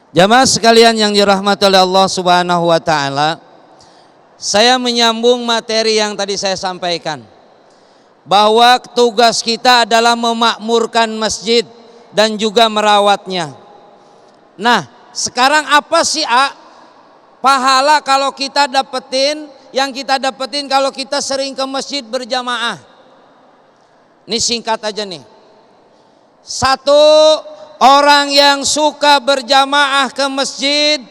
Jamaah sekalian yang dirahmati oleh Allah Subhanahu wa taala, saya menyambung materi yang tadi saya sampaikan, bahwa tugas kita adalah memakmurkan masjid dan juga merawatnya. Nah, sekarang apa sih pahala kalau kita dapetin, yang kita dapetin kalau kita sering ke masjid berjamaah? Ini singkat aja nih. Satu, orang yang suka berjamaah ke masjid,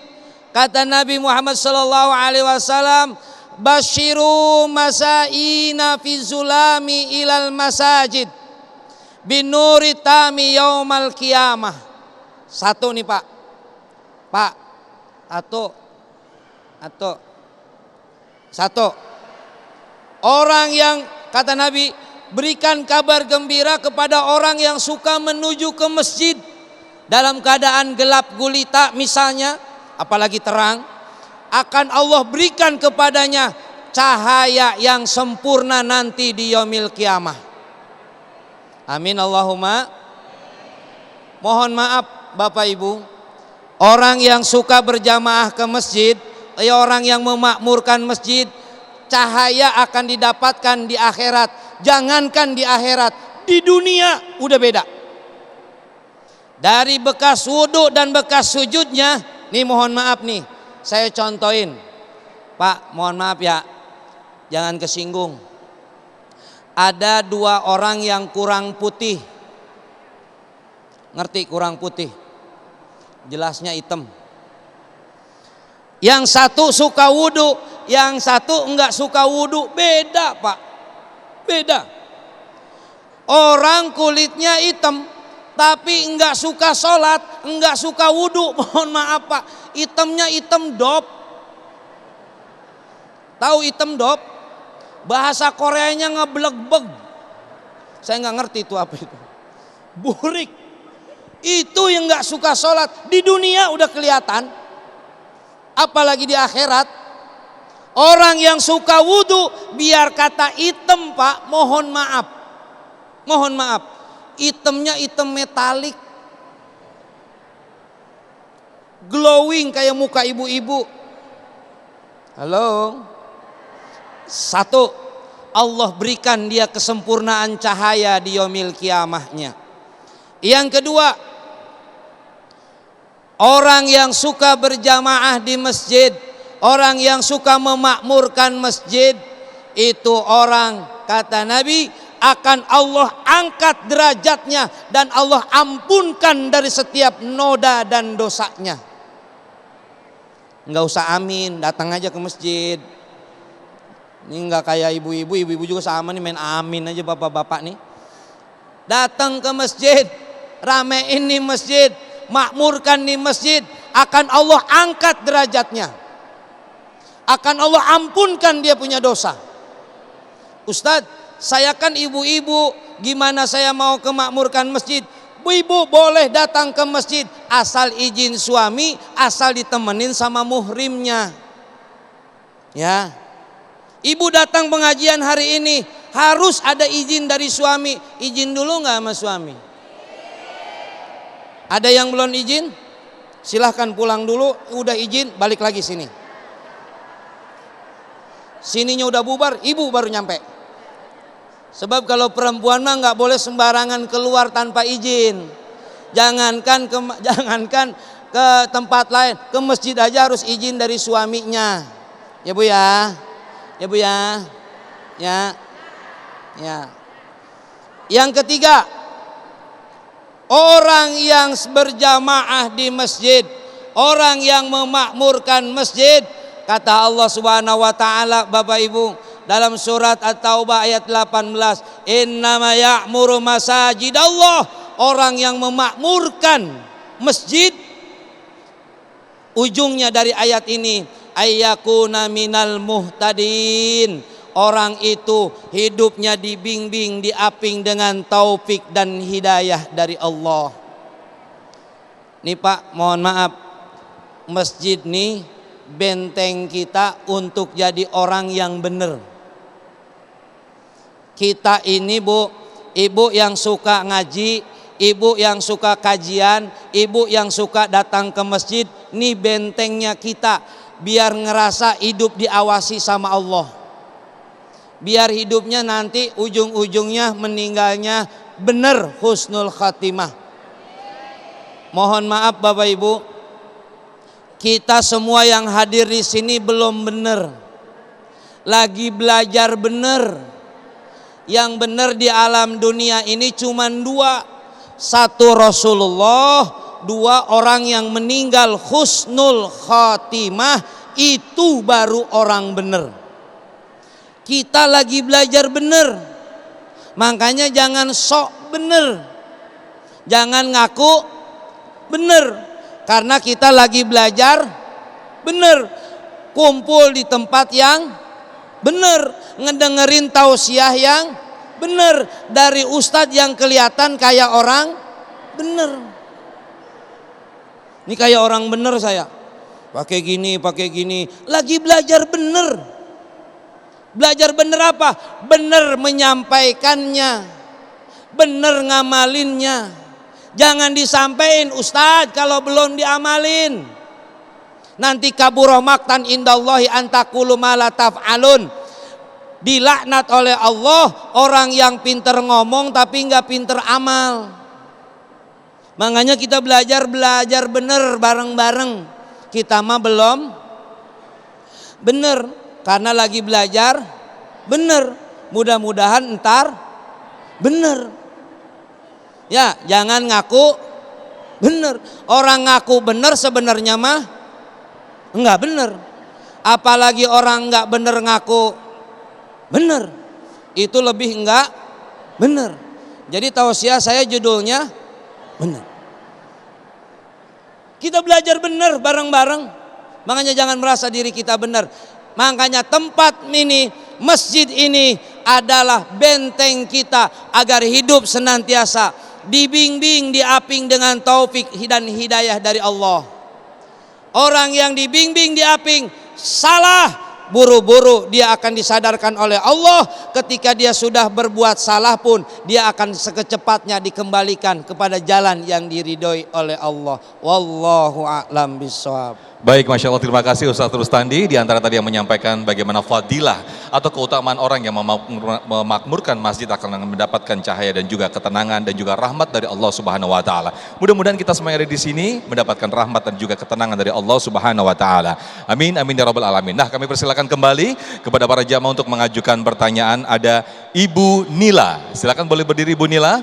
kata Nabi Muhammad SAW, basyiru masaina fi zulami ilal masajid binuri tami yaumal qiyamah. Satu nih Pak, satu, orang yang, kata Nabi, berikan kabar gembira kepada orang yang suka menuju ke masjid dalam keadaan gelap gulita misalnya, apalagi terang, akan Allah berikan kepadanya cahaya yang sempurna nanti di yaumil qiyamah. Amin Allahumma. Mohon maaf Bapak Ibu, orang yang suka berjamaah ke masjid, orang yang memakmurkan masjid, cahaya akan didapatkan di akhirat. Jangankan di akhirat, di dunia udah beda. Dari bekas wudhu dan bekas sujudnya, nih mohon maaf nih, saya contohin. Pak, mohon maaf ya, jangan kesinggung. Ada dua orang yang kurang putih. Ngerti kurang putih? Jelasnya hitam. Yang satu suka wudhu, yang satu enggak suka wudhu. Beda Pak, beda. Orang kulitnya hitam tapi enggak suka sholat, enggak suka wudhu. Mohon maaf Pak, hitamnya hitam dop. Tahu hitam dop? Bahasa Koreanya ngebleg-beg. Saya nggak ngerti itu apa itu. Burik. Itu yang nggak suka sholat. Di dunia udah kelihatan, apalagi di akhirat. Orang yang suka wudhu, biar kata hitam Pak, mohon maaf, hitamnya hitam metalik, glowing kayak muka ibu-ibu. Halo. Satu, Allah berikan dia kesempurnaan cahaya di yaumil qiyamahnya. Yang kedua, orang yang suka berjamaah di masjid, orang yang suka memakmurkan masjid, itu orang, kata Nabi, akan Allah angkat derajatnya dan Allah ampunkan dari setiap noda dan dosanya. Enggak usah amin, datang aja ke masjid. Ini enggak kayak ibu-ibu juga sama nih, main amin aja bapak-bapak nih. Datang ke masjid, ramein nih masjid, makmurkan nih masjid, akan Allah angkat derajatnya, akan Allah ampunkan dia punya dosa. Ustadz, saya kan ibu-ibu, gimana saya mau kemakmurkan masjid? Ibu boleh datang ke masjid asal izin suami, asal ditemenin sama muhrimnya. Ya, ibu datang pengajian hari ini harus ada izin dari suami. Izin dulu nggak sama suami? Ada yang belum izin? Silahkan pulang dulu. Udah izin balik lagi sini. Sininya udah bubar, ibu baru nyampe. Sebab kalau perempuan mah nggak boleh sembarangan keluar tanpa izin. Jangankan ke tempat lain, ke masjid aja harus izin dari suaminya. Ya Bu ya, ya Bu ya, ya. Yang ketiga, orang yang berjamaah di masjid, orang yang memakmurkan masjid, kata Allah Subhanahu wa taala, Bapak Ibu, dalam surat At-Taubah ayat 18, innama ya'muru masajidallah, orang yang memakmurkan masjid, ujungnya dari ayat ini, ayyakuna minal muhtadin, orang itu hidupnya dibimbing, diaping dengan taufik dan hidayah dari Allah. Nih Pak, mohon maaf, masjid nih benteng kita untuk jadi orang yang benar. Kita ini Bu, ibu yang suka ngaji, ibu yang suka kajian, ibu yang suka datang ke masjid, nih bentengnya kita biar ngerasa hidup diawasi sama Allah. Biar hidupnya nanti ujung-ujungnya meninggalnya benar husnul khatimah. Mohon maaf Bapak Ibu, kita semua yang hadir di sini belum benar. Lagi belajar benar. Yang benar di alam dunia ini cuma dua. Satu Rasulullah, dua orang yang meninggal husnul khatimah, itu baru orang benar. Kita lagi belajar benar. Makanya jangan sok benar. Jangan ngaku benar. Karena kita lagi belajar benar. Kumpul di tempat yang benar, ngedengerin tausiah yang benar dari ustadz yang kelihatan kayak orang benar. Ini kayak orang benar saya. Pakai gini, lagi belajar benar. Belajar benar apa? Benar menyampaikannya, benar ngamalinnya. Jangan disampaikan ustadz kalau belum diamalin. Nanti kabura maktan indallahi antaqulu ma la taf'alun. Dilaknat oleh Allah orang yang pinter ngomong tapi nggak pinter amal. Makanya kita belajar bener bareng-bareng. Kita mah belum bener karena lagi belajar bener. Mudah-mudahan entar bener. Ya, jangan ngaku bener. Orang ngaku bener sebenarnya mah enggak bener. Apalagi orang enggak bener ngaku bener, itu lebih enggak bener. Jadi tausiah saya judulnya bener. Kita belajar bener bareng-bareng. Makanya jangan merasa diri kita bener. Makanya tempat ini, masjid ini adalah benteng kita agar hidup senantiasa dibimbing, diaping dengan taufik dan hidayah dari Allah. Orang yang dibimbing, diaping salah, buru-buru dia akan disadarkan oleh Allah. Ketika dia sudah berbuat salah pun dia akan sekecepatnya dikembalikan kepada jalan yang diridhoi oleh Allah. Wallahu a'lam bishawab. Baik, Masya Allah, terima kasih Ustaz Rustandi. Di antara tadi yang menyampaikan bagaimana fadilah atau keutamaan orang yang memakmurkan masjid akan mendapatkan cahaya dan juga ketenangan dan juga rahmat dari Allah Subhanahu wa taala. Mudah-mudahan kita semua yang ada di sini mendapatkan rahmat dan juga ketenangan dari Allah Subhanahu wa taala. Amin amin ya rabbal alamin. Nah, kami persilakan kembali kepada para jamaah untuk mengajukan pertanyaan. Ada Ibu Nila. Silakan boleh berdiri Ibu Nila.